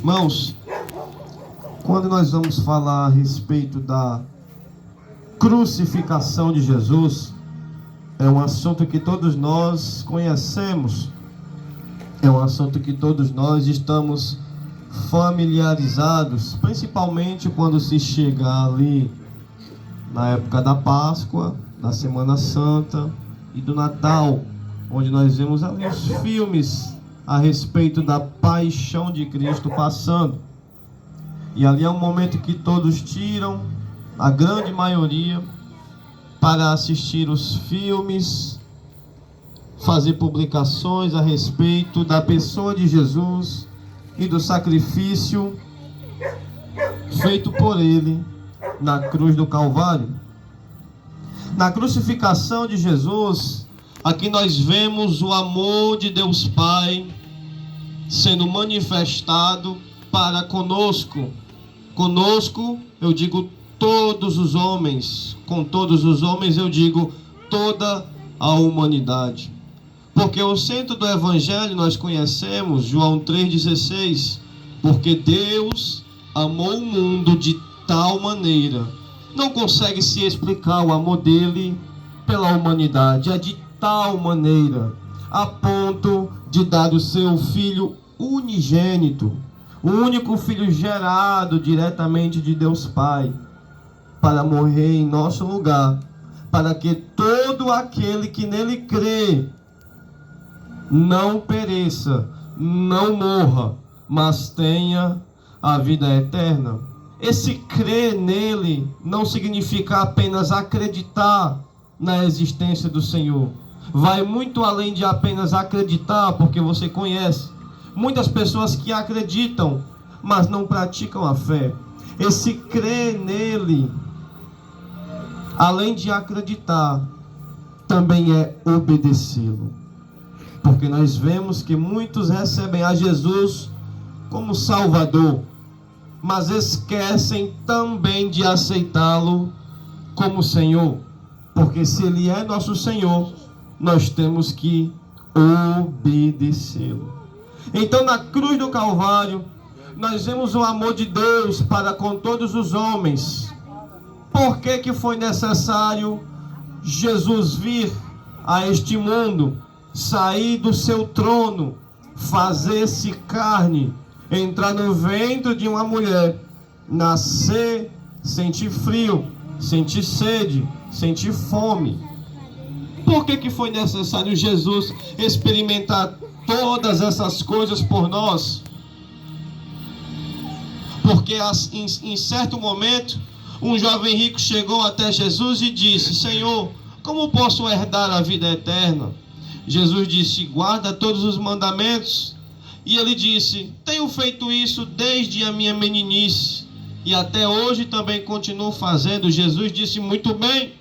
Irmãos, quando nós vamos falar a respeito da crucificação de Jesus, é um assunto que todos nós conhecemos, é um assunto que todos nós estamos familiarizados, principalmente quando se chega ali na época da Páscoa, da Semana Santa e do Natal, onde nós vemos ali os filmes a respeito da paixão de Cristo passando. E ali é um momento que todos tiram, a grande maioria, para assistir os filmes, fazer publicações a respeito da pessoa de Jesus e do sacrifício feito por ele na cruz do Calvário. Na crucificação de Jesus, aqui nós vemos o amor de Deus Pai sendo manifestado para conosco. Conosco, eu digo todos os homens. Com todos os homens, eu digo toda a humanidade. Porque o centro do Evangelho nós conhecemos, João 3,16. Porque Deus amou o mundo de tal maneira. Não consegue se explicar o amor dele pela humanidade. É de tal maneira, a ponto de dar o seu Filho unigênito, o único Filho gerado diretamente de Deus Pai, para morrer em nosso lugar, para que todo aquele que nele crê não pereça, não morra, mas tenha a vida eterna. Esse crer nele não significa apenas acreditar na existência do Senhor. Vai muito além de apenas acreditar, porque você conhece muitas pessoas que acreditam, mas não praticam a fé. Esse crer nele, além de acreditar, também é obedecê-lo. Porque nós vemos que muitos recebem a Jesus como Salvador, mas esquecem também de aceitá-lo como Senhor. Porque se ele é nosso Senhor, nós temos que obedecê-lo. Então, na cruz do Calvário, nós vemos o amor de Deus para com todos os homens. Por que foi necessário Jesus vir a este mundo, sair do seu trono, fazer-se carne, entrar no ventre de uma mulher, nascer, sentir frio, sentir sede, sentir fome? Por que foi necessário Jesus experimentar todas essas coisas por nós? Porque em certo momento, um jovem rico chegou até Jesus e disse: Senhor, como posso herdar a vida eterna? Jesus disse: guarda todos os mandamentos. E ele disse: tenho feito isso desde a minha meninice, e até hoje também continuo fazendo. Jesus disse: muito bem,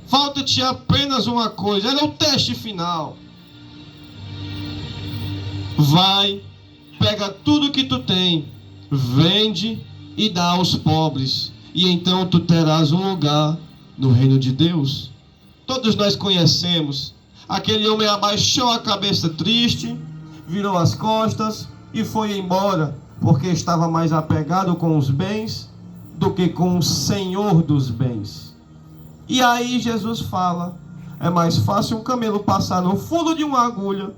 falta-te apenas uma coisa. Era o teste final. Vai, pega tudo que tu tem, vende e dá aos pobres, e então tu terás um lugar no reino de Deus. Todos nós conhecemos. Aquele homem abaixou a cabeça triste, virou as costas e foi embora, porque estava mais apegado com os bens do que com o Senhor dos bens. E aí Jesus fala: é mais fácil um camelo passar no fundo de uma agulha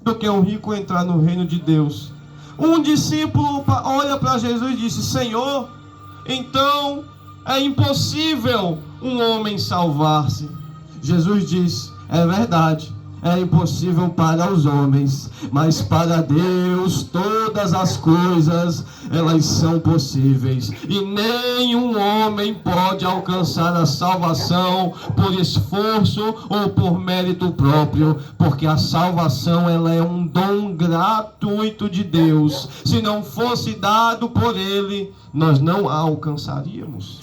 do que um rico entrar no reino de Deus. Um discípulo olha para Jesus e disse: Senhor, então é impossível um homem salvar-se. Jesus diz: é verdade, é impossível para os homens, mas para Deus todas as coisas elas são possíveis. E nenhum homem pode alcançar a salvação por esforço ou por mérito próprio, porque a salvação ela é um dom gratuito de Deus. Se não fosse dado por Ele, nós não a alcançaríamos.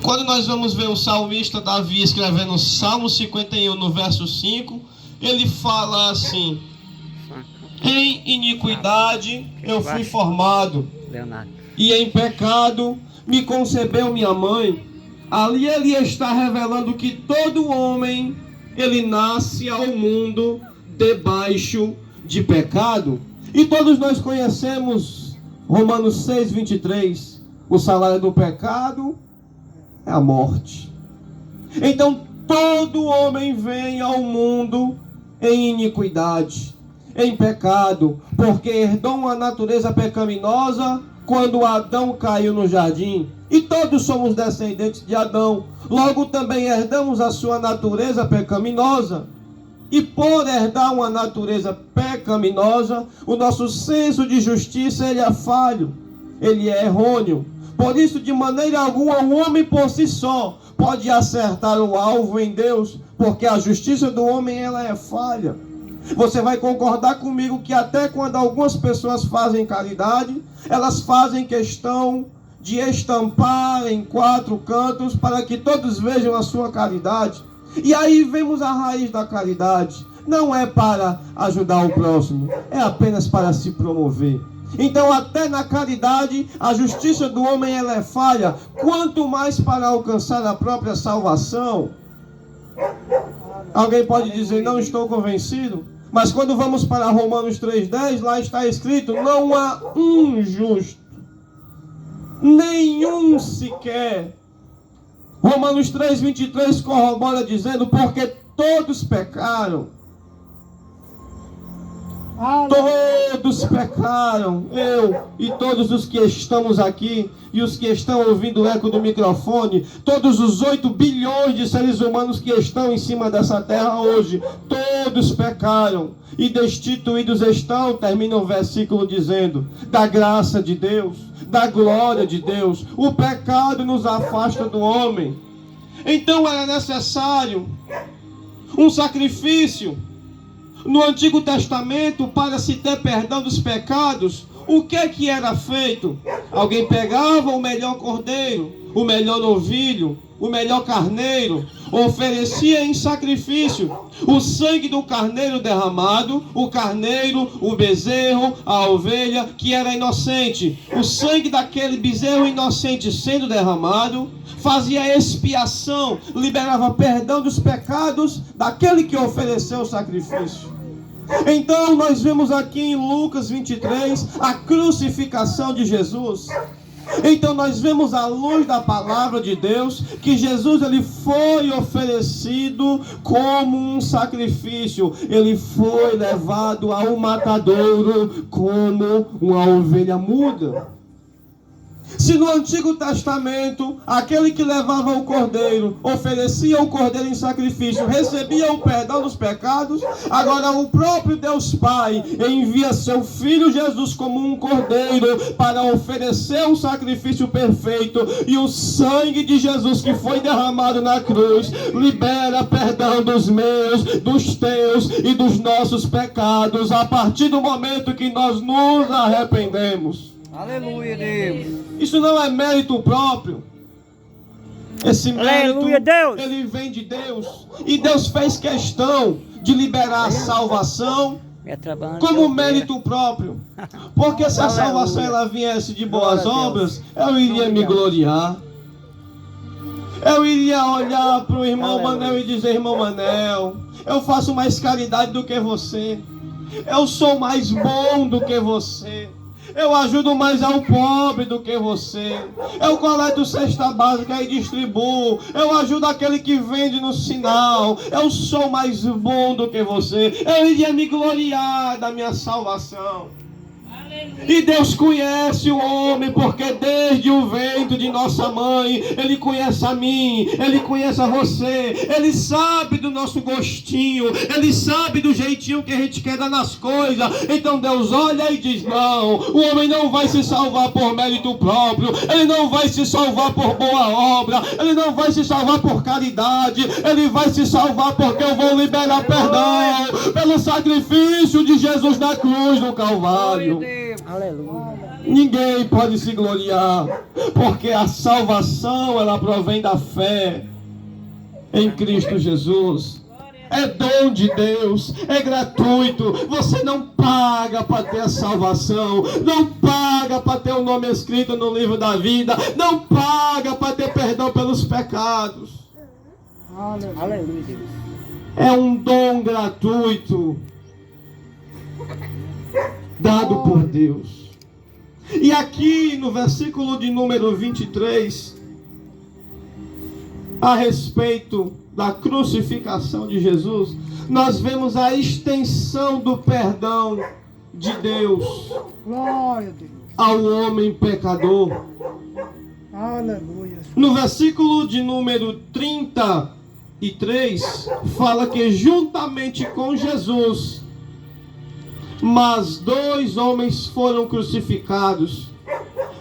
Quando nós vamos ver o salmista Davi escrevendo o Salmo 51 no verso 5, ele fala assim: em iniquidade eu fui formado, e em pecado me concebeu minha mãe. Ali ele está revelando que todo homem, ele nasce ao mundo debaixo de pecado. E todos nós conhecemos Romanos 6, 23. O salário do pecado é a morte. Então todo homem vem ao mundo em iniquidade, em pecado, porque herdou uma natureza pecaminosa quando Adão caiu no jardim. E todos somos descendentes de Adão. Logo também herdamos a sua natureza pecaminosa. E por herdar uma natureza pecaminosa, o nosso senso de justiça ele é falho, ele é errôneo. Por isso, de maneira alguma, o homem por si só pode acertar o alvo em Deus, porque a justiça do homem ela é falha. Você vai concordar comigo que até quando algumas pessoas fazem caridade, elas fazem questão de estampar em 4 cantos para que todos vejam a sua caridade. E aí vemos a raiz da caridade. Não é para ajudar o próximo, é apenas para se promover. Então até na caridade a justiça do homem ela é falha, quanto mais para alcançar a própria salvação. Alguém pode dizer, não estou convencido? Mas quando vamos para Romanos 3,10, lá está escrito, não há um justo, nenhum sequer. Romanos 3,23 corrobora dizendo, porque todos pecaram. Todos pecaram, eu e todos os que estamos aqui e os que estão ouvindo o eco do microfone, todos os 8 bilhões de seres humanos que estão em cima dessa terra hoje, todos pecaram e destituídos estão, termina o versículo dizendo, da graça de Deus, da glória de Deus. O pecado nos afasta do homem. Então era necessário um sacrifício no Antigo Testamento para se ter perdão dos pecados. O que era feito? Alguém pegava o melhor cordeiro, o melhor novilho, o melhor carneiro, oferecia em sacrifício. O sangue do carneiro derramado, o carneiro, o bezerro, a ovelha que era inocente. O sangue daquele bezerro inocente sendo derramado fazia expiação, liberava perdão dos pecados daquele que ofereceu o sacrifício. Então nós vemos aqui em Lucas 23 a crucificação de Jesus. Então nós vemos à luz da palavra de Deus que Jesus ele foi oferecido como um sacrifício. Ele foi levado ao matadouro como uma ovelha muda. Se no Antigo Testamento, aquele que levava o cordeiro, oferecia o cordeiro em sacrifício, recebia o perdão dos pecados, agora o próprio Deus Pai envia seu Filho Jesus como um cordeiro para oferecer um sacrifício perfeito, e o sangue de Jesus que foi derramado na cruz, libera perdão dos meus, dos teus e dos nossos pecados, a partir do momento que nós nos arrependemos. Aleluia, Deus. Isso não é mérito próprio. Esse mérito, aleluia, Deus, ele vem de Deus. E Deus fez questão de liberar a salvação como mérito próprio. Porque se a salvação ela viesse de boas obras, eu iria me gloriar. Eu iria olhar para o irmão Manel e dizer, irmão Manel, eu faço mais caridade do que você. Eu sou mais bom do que você. Eu ajudo mais ao pobre do que você. Eu coleto cesta básica e distribuo. Eu ajudo aquele que vende no sinal. Eu sou mais bom do que você. Eu iria me gloriar da minha salvação. E Deus conhece o homem, porque desde o ventre de nossa mãe, Ele conhece a mim, Ele conhece a você, Ele sabe do nosso gostinho, Ele sabe do jeitinho que a gente quer dar nas coisas. Então Deus olha e diz, não, o homem não vai se salvar por mérito próprio, ele não vai se salvar por boa obra, ele não vai se salvar por caridade, ele vai se salvar porque eu vou liberar perdão pelo sacrifício de Jesus na cruz do Calvário. Aleluia. Ninguém pode se gloriar, porque a salvação ela provém da fé em Cristo Jesus. É dom de Deus, é gratuito. Você não paga para ter a salvação, não paga para ter o nome escrito no livro da vida, não paga para ter perdão pelos pecados. Aleluia, Deus. É um dom gratuito. dado por Deus. E aqui no versículo de número 23, a respeito da crucificação de Jesus, nós vemos a extensão do perdão de Deus Glória a Deus. ao homem pecador. Aleluia. No versículo de número 33, fala que juntamente com Jesus, mas 2 homens foram crucificados.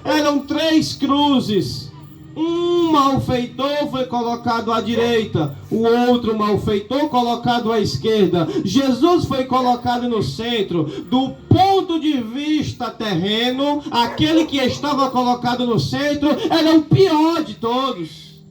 Eram 3 cruzes. Um malfeitor foi colocado à direita, o outro malfeitor colocado à esquerda. Jesus foi colocado no centro. Do ponto de vista terreno, aquele que estava colocado no centro era o pior de todos.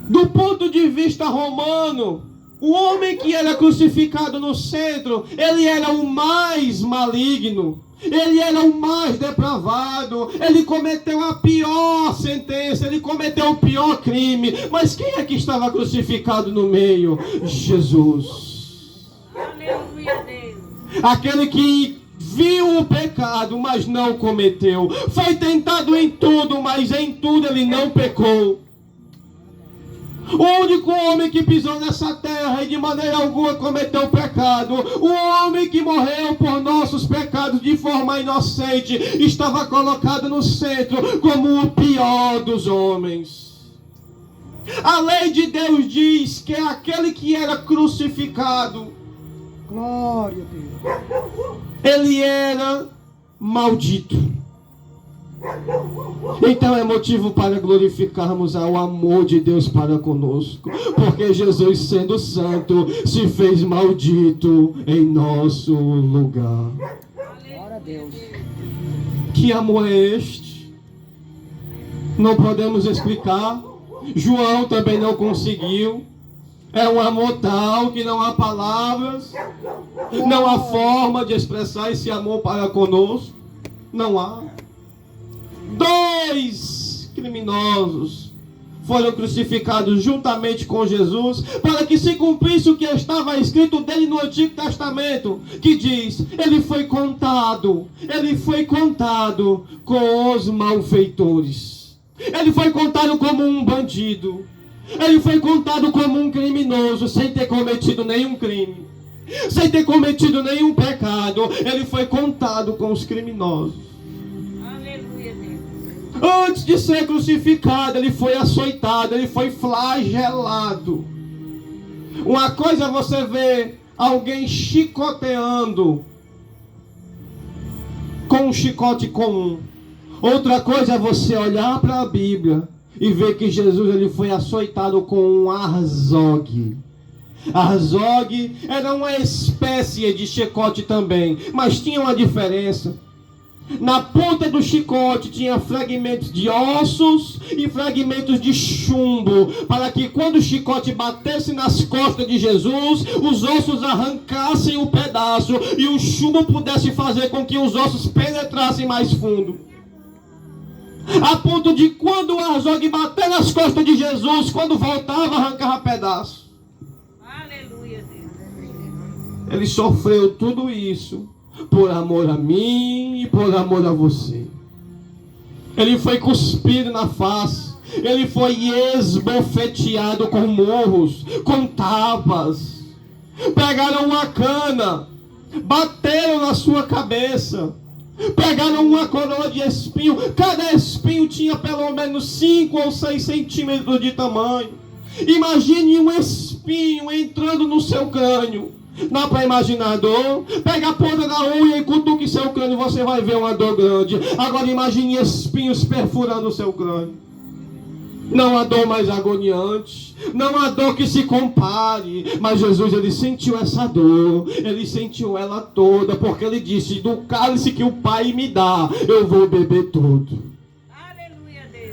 Do ponto de vista romano, o homem que era crucificado no centro, ele era o mais maligno. Ele era o mais depravado, ele cometeu a pior sentença, ele cometeu o pior crime. Mas quem é que estava crucificado no meio? Jesus. Aleluia, Deus. Aquele que viu o pecado, mas não cometeu. Foi tentado em tudo, mas em tudo ele não pecou. O único homem que pisou nessa terra e de maneira alguma cometeu pecado, o homem que morreu por nossos pecados de forma inocente, estava colocado no centro como o pior dos homens. A lei de Deus diz que aquele que era crucificado, Glória a Deus. ele era maldito. Então é motivo para glorificarmos ao amor de Deus para conosco, porque Jesus, sendo santo, se fez maldito em nosso lugar. Glória a Deus. Que amor é este? Não podemos explicar. João também não conseguiu. É um amor tal que não há palavras, não há forma de expressar esse amor para conosco. Não há. 2 criminosos foram crucificados juntamente com Jesus, para que se cumprisse o que estava escrito dele no Antigo Testamento, que diz: ele foi contado com os malfeitores. Ele foi contado como um bandido. Ele foi contado como um criminoso, sem ter cometido nenhum crime, sem ter cometido nenhum pecado. Ele foi contado com os criminosos. Antes de ser crucificado, ele foi açoitado, ele foi flagelado. Uma coisa é você ver alguém chicoteando com um chicote comum. Outra coisa é você olhar para a Bíblia e ver que Jesus ele foi açoitado com um azogue. Azogue era uma espécie de chicote também, mas tinha uma diferença. Na ponta do chicote tinha fragmentos de ossos e fragmentos de chumbo, para que quando o chicote batesse nas costas de Jesus, os ossos arrancassem um pedaço e o chumbo pudesse fazer com que os ossos penetrassem mais fundo. A ponto de quando o azogue bater nas costas de Jesus, quando voltava, arrancava pedaço. Aleluia, Deus. Ele sofreu tudo isso por amor a mim e por amor a você. Ele foi cuspido na face. Ele foi esbofeteado com murros, com tapas. Pegaram uma cana, bateram na sua cabeça. Pegaram uma coroa de espinho. Cada espinho tinha pelo menos 5 ou 6 centímetros de tamanho. Imagine um espinho entrando no seu crânio. Dá para imaginar a dor? Pega a ponta da unha e cutuque seu crânio, você vai ver uma dor grande. Agora imagine espinhos perfurando o seu crânio. Não há dor mais agoniante, não há dor que se compare. Mas Jesus, ele sentiu essa dor, ele sentiu ela toda, porque ele disse: do cálice que o Pai me dá, eu vou beber tudo.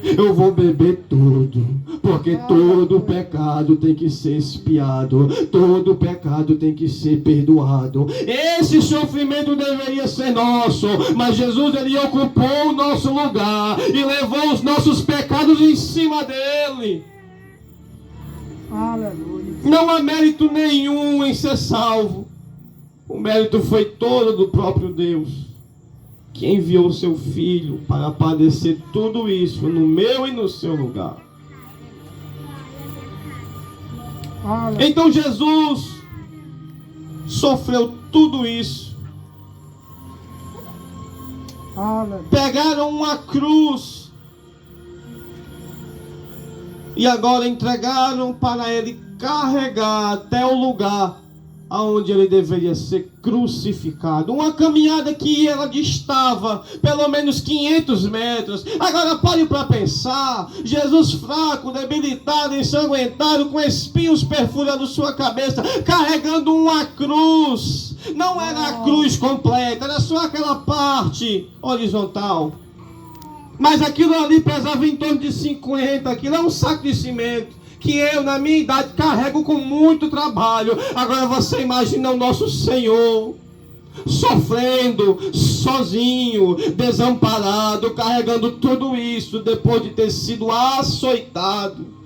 Eu vou beber tudo, porque todo pecado tem que ser expiado, todo pecado tem que ser perdoado. Esse sofrimento deveria ser nosso, mas Jesus, ele ocupou o nosso lugar e levou os nossos pecados em cima dele. Aleluia. Não há mérito nenhum em ser salvo. O mérito foi todo do próprio Deus, que enviou o seu Filho para padecer tudo isso no meu e no seu lugar. Aleluia. Então Jesus sofreu tudo isso. Aleluia. Pegaram uma cruz e agora entregaram para ele carregar até o lugar aonde ele deveria ser crucificado. Uma caminhada que ela distava pelo menos 500 metros. Agora pare para pensar. Jesus fraco, debilitado, ensanguentado, com espinhos perfurando sua cabeça, carregando uma cruz. Não era a cruz completa, era só aquela parte horizontal. Mas aquilo ali pesava em torno de 50 quilos. É um saco de cimento que eu, na minha idade, carrego com muito trabalho. Agora você imagina o nosso Senhor sofrendo, sozinho, desamparado, carregando tudo isso, depois de ter sido açoitado.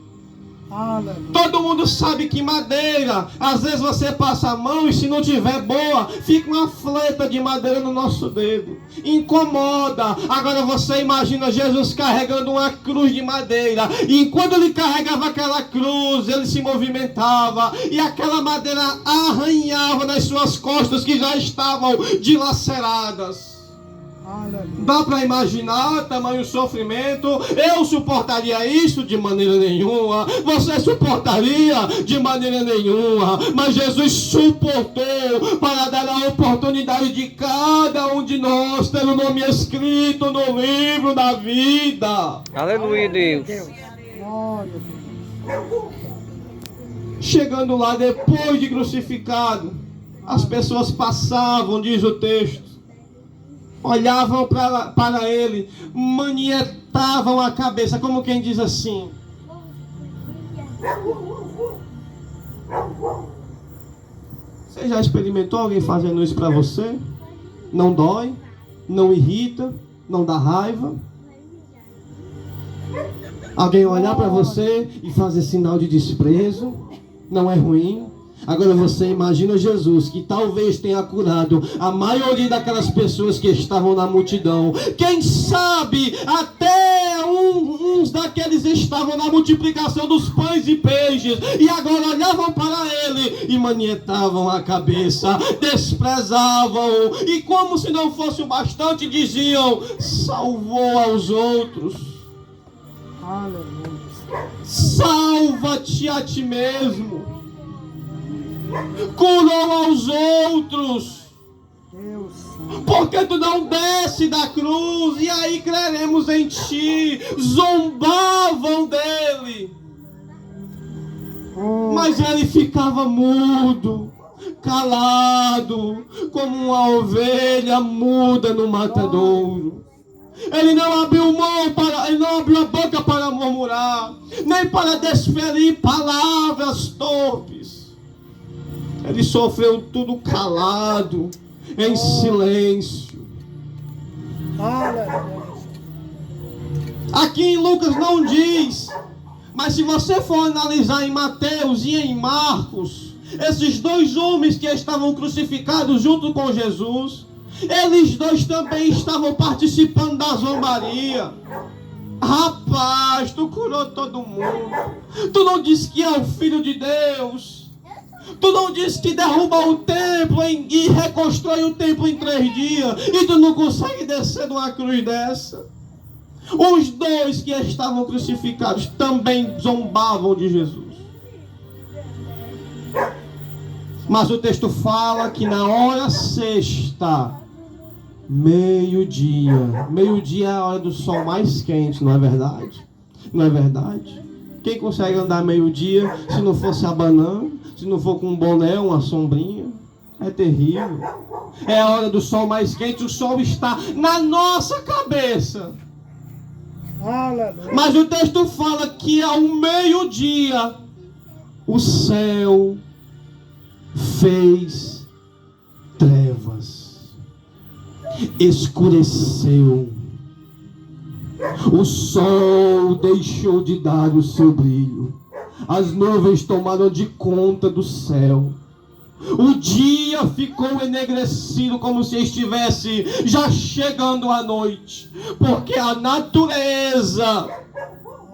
Aleluia. Todo mundo sabe que madeira, às vezes você passa a mão e se não tiver boa, fica uma fleta de madeira no nosso dedo. Incomoda. Agora você imagina Jesus carregando uma cruz de madeira. E enquanto ele carregava aquela cruz, ele se movimentava. E aquela madeira arranhava nas suas costas que já estavam dilaceradas. Aleluia. Dá para imaginar tamanho sofrimento? Eu suportaria isso de maneira nenhuma. Você suportaria de maneira nenhuma. Mas Jesus suportou para dar a oportunidade de cada um de nós ter o nome escrito no livro da vida. Aleluia, Deus. Glória a Deus. Chegando lá depois de crucificado, as pessoas passavam, diz o texto, olhavam para ele, manietavam a cabeça, como quem diz assim: você já experimentou alguém fazendo isso para você? Não dói? Não irrita? Não dá raiva? Alguém olhar para você e fazer sinal de desprezo? Não é ruim? Agora você imagina Jesus, que talvez tenha curado a maioria daquelas pessoas que estavam na multidão. Quem sabe até uns daqueles estavam na multiplicação dos pães e peixes. E agora olhavam para ele e manietavam a cabeça, desprezavam. E como se não fosse o bastante, diziam: salvou aos outros. Aleluia. Salva-te a ti mesmo. Curou aos outros. Deus Santo. Porque tu não desce da cruz e aí creremos em ti. Zombavam dele. Oh, Mas ele ficava mudo, calado, como uma ovelha muda no matadouro. Ele não abriu a boca para murmurar, nem para desferir palavras torpes. Ele sofreu tudo calado, em silêncio. aleluia. Aqui em Lucas não diz, mas se você for analisar em Mateus e em Marcos, esses dois homens que estavam crucificados junto com Jesus, eles dois também estavam participando da zombaria. Rapaz, tu curou todo mundo. Tu não disse que é o Filho de Deus. Tu não disse que derruba o templo e reconstrói o templo em 3 dias. E tu não consegue descer de uma cruz dessa. Os dois que estavam crucificados também zombavam de Jesus. Mas o texto fala que na hora sexta, meio-dia. Meio-dia é a hora do sol mais quente, não é verdade? Não é verdade? Quem consegue andar meio-dia se não fosse abanando, se não for com um boné, uma sombrinha? É terrível. É a hora do sol mais quente, o sol está na nossa cabeça. Aleluia. Mas o texto fala que ao meio-dia o céu fez trevas, escureceu, o sol deixou de dar o seu brilho, as nuvens tomaram de conta do céu, O dia ficou enegrecido como se estivesse já chegando a noite, porque a natureza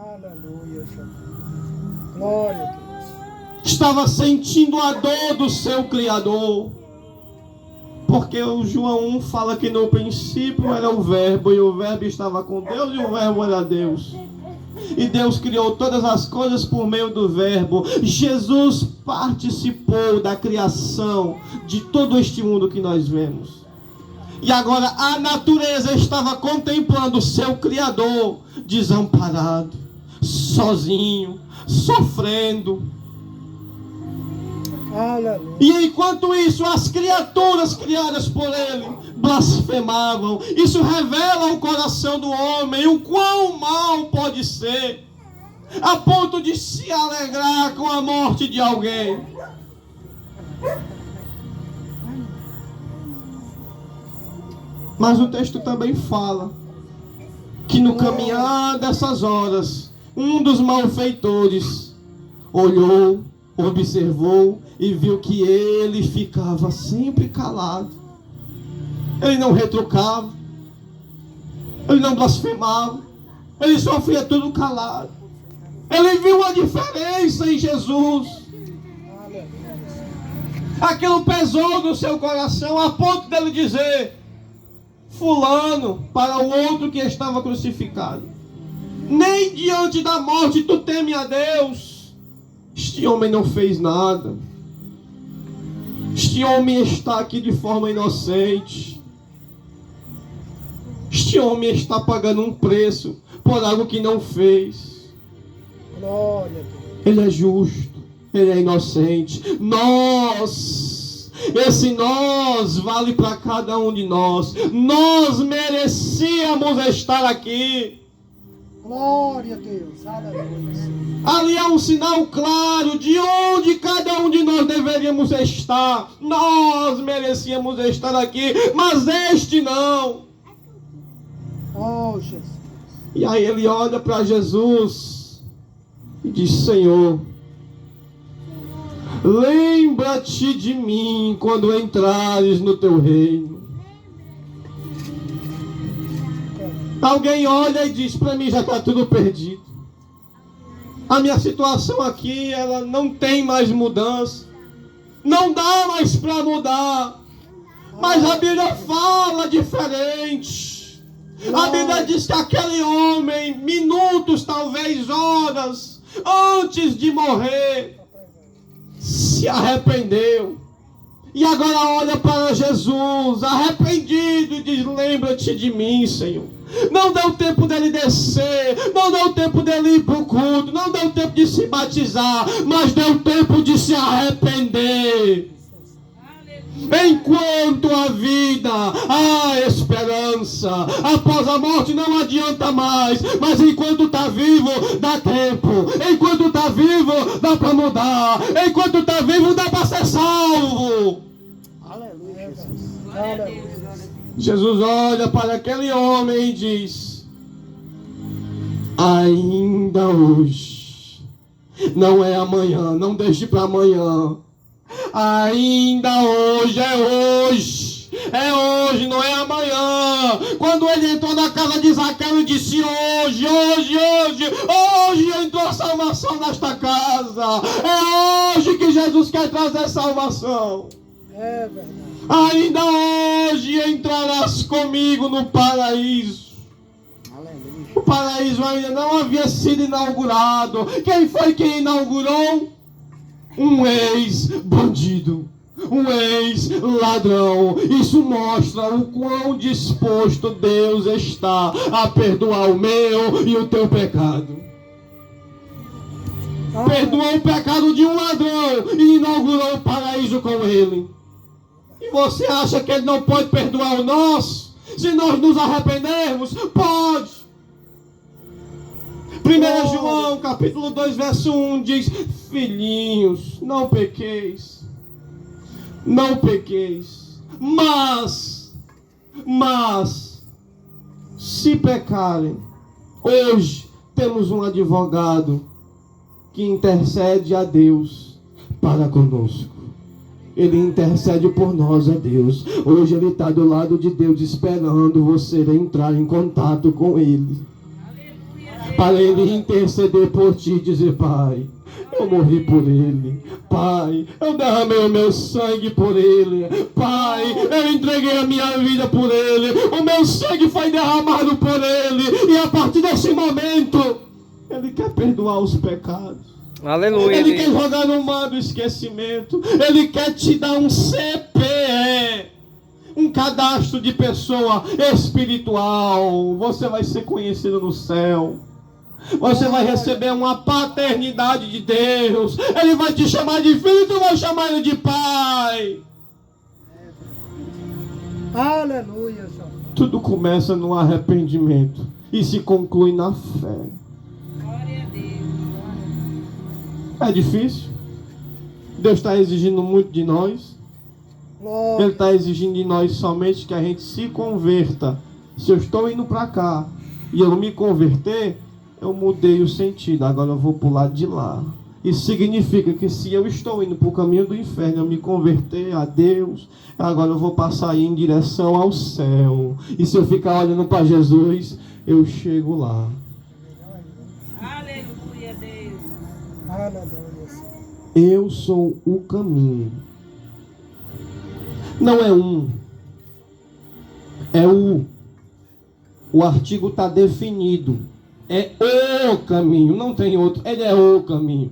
Aleluia, Jesus. Glória a Deus. estava sentindo a dor do seu Criador. Porque o João 1 fala que no princípio era o Verbo, e o Verbo estava com Deus, e o Verbo era Deus. E Deus criou todas as coisas por meio do Verbo. Jesus participou da criação de todo este mundo que nós vemos. E agora a natureza estava contemplando o seu Criador desamparado, sozinho, sofrendo. Aleluia. E enquanto isso, as criaturas criadas por ele blasfemavam. Isso revela o coração do homem, o quão mal pode ser, a ponto de se alegrar com a morte de alguém. Mas o texto também fala que no caminhar dessas horas, um dos malfeitores olhou, observou e viu que ele ficava sempre calado. Ele não retrucava, ele não blasfemava, ele sofria tudo calado. Ele viu a diferença em Jesus. Aquilo pesou no seu coração a ponto dele dizer: fulano, para o outro que estava crucificado, nem diante da morte tu teme a Deus. Este homem não fez nada. Este homem está aqui de forma inocente. Este homem está pagando um preço por algo que não fez. Glória a Deus. Ele é justo, ele é inocente. Esse nós vale para cada um de nós. Nós merecíamos estar aqui. Glória a Deus. Aleluia. Ali é um sinal claro de onde cada um de nós deveríamos estar. Nós merecíamos estar aqui, mas este não. Oh, Jesus. E aí ele olha para Jesus e diz: Senhor, lembra-te de mim quando entrares no teu reino. Alguém olha e diz: para mim já está tudo perdido. A minha situação aqui, ela não tem mais mudança. Não dá mais para mudar. Mas a Bíblia fala diferente. A Bíblia diz que aquele homem, minutos, talvez horas, antes de morrer, se arrependeu. E agora olha para Jesus, arrependido, e diz: lembra-te de mim, Senhor. Não deu tempo dele descer, não deu tempo dele ir para o culto, não deu tempo de se batizar, mas deu tempo de se arrepender. Enquanto a vida, há esperança. Após a morte não adianta mais, mas enquanto está vivo, dá tempo. Enquanto está vivo, dá para mudar. Enquanto está vivo, dá para ser salvo. Aleluia, Jesus. Aleluia. Jesus olha para aquele homem e diz: ainda hoje, não é amanhã, não deixe para amanhã. Ainda hoje, é hoje, não é amanhã. Quando ele entrou na casa de Zaqueu, ele disse: hoje entrou a salvação nesta casa. É hoje que Jesus quer trazer salvação. É verdade. Ainda hoje entrarás comigo no paraíso. Aleluia. O paraíso ainda não havia sido inaugurado. Quem foi que inaugurou? Um ex-bandido, um ex-ladrão. Isso mostra o quão disposto Deus está a perdoar o meu e o teu pecado. Perdoou o pecado de um ladrão e inaugurou o paraíso com ele. E você acha que ele não pode perdoar o nosso? Se nós nos arrependermos, pode. 1 João capítulo 2 verso 1 diz: filhinhos, não pequeis, mas se pecarem, hoje temos um advogado que intercede a Deus para conosco. Ele intercede por nós, ó Deus. Hoje Ele está do lado de Deus esperando você entrar em contato com Ele. Para Ele interceder por ti e dizer: Pai, eu morri por Ele. Pai, eu derramei o meu sangue por Ele. Pai, eu entreguei a minha vida por Ele. O meu sangue foi derramado por Ele. E a partir desse momento, Ele quer perdoar os pecados. Aleluia. Ele quer jogar no mar do esquecimento. Ele quer te dar um CPE, um cadastro de pessoa espiritual. Você vai ser conhecido no céu. Você vai receber uma paternidade de Deus. Ele vai te chamar de filho e tu vai chamar ele de pai. Aleluia, Senhor. Tudo começa no arrependimento e se conclui na fé. Glória a Deus. É difícil. Deus está exigindo muito de nós. Ele Glória. está exigindo de nós somente que a gente se converta. Se eu estou indo para cá e eu me converter, eu mudei o sentido, agora eu vou para o lado de lá. Isso significa que se eu estou indo para o caminho do inferno, eu me converter a Deus, agora eu vou passar aí em direção ao céu. E se eu ficar olhando para Jesus, eu chego lá. Aleluia, Deus. Aleluia, Senhor. Eu sou o caminho. Não é um, é o. O artigo está definido. É o caminho, não tem outro. Ele é o caminho.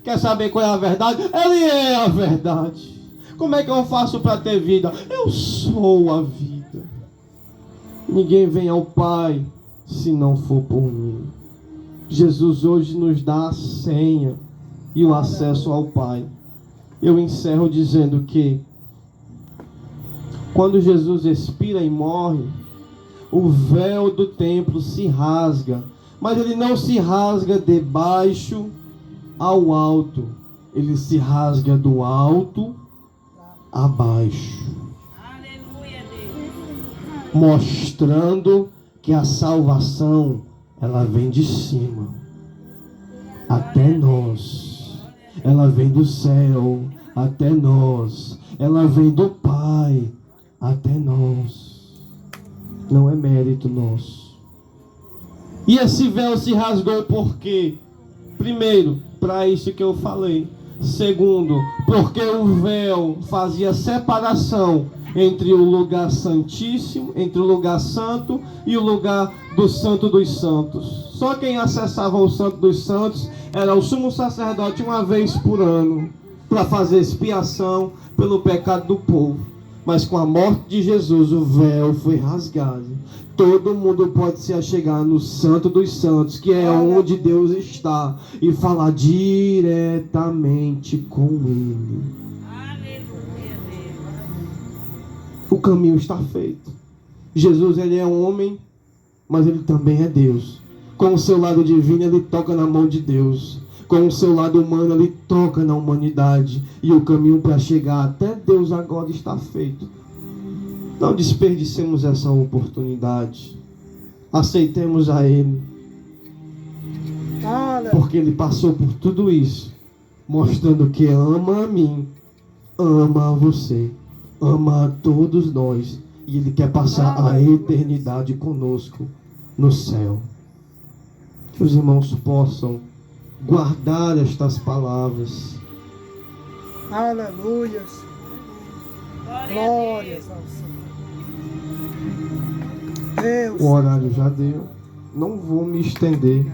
Quer saber qual é a verdade? Ele é a verdade. Como é que eu faço para ter vida? Eu sou a vida. Ninguém vem ao Pai se não for por mim. Jesus hoje nos dá a senha e o acesso ao Pai. Eu encerro dizendo que quando Jesus expira e morre, o véu do templo se rasga, mas ele não se rasga de baixo ao alto, ele se rasga do alto a baixo, Aleluia, Deus. mostrando que a salvação, ela vem de cima até nós, ela vem do céu até nós, ela vem do Pai até nós. Não é mérito nosso. E esse véu se rasgou por quê? Primeiro, para isso que eu falei. Segundo, porque o véu fazia separação entre o lugar santíssimo, entre o lugar santo e o lugar do santo dos santos. Só quem acessava o santo dos santos era o sumo sacerdote uma vez por ano, para fazer expiação pelo pecado do povo. Mas com a morte de Jesus, o véu foi rasgado. Todo mundo pode se achegar no Santo dos Santos, que é onde Deus está, e falar diretamente com Ele. Aleluia, Deus. O caminho está feito. Jesus, Ele é um homem, mas Ele também é Deus. Com o seu lado divino, Ele toca na mão de Deus. Com o seu lado humano, Ele toca na humanidade. E o caminho para chegar até Deus agora está feito. Não desperdicemos essa oportunidade. Aceitemos a Ele. Aleluia. Porque Ele passou por tudo isso, mostrando que ama a mim, ama a você, ama a todos nós. E Ele quer passar a eternidade conosco no céu. Que os irmãos possam guardar estas palavras. Aleluia. Glória a Glórias Deus. ao Senhor. Deus. O horário já deu. Não vou me estender.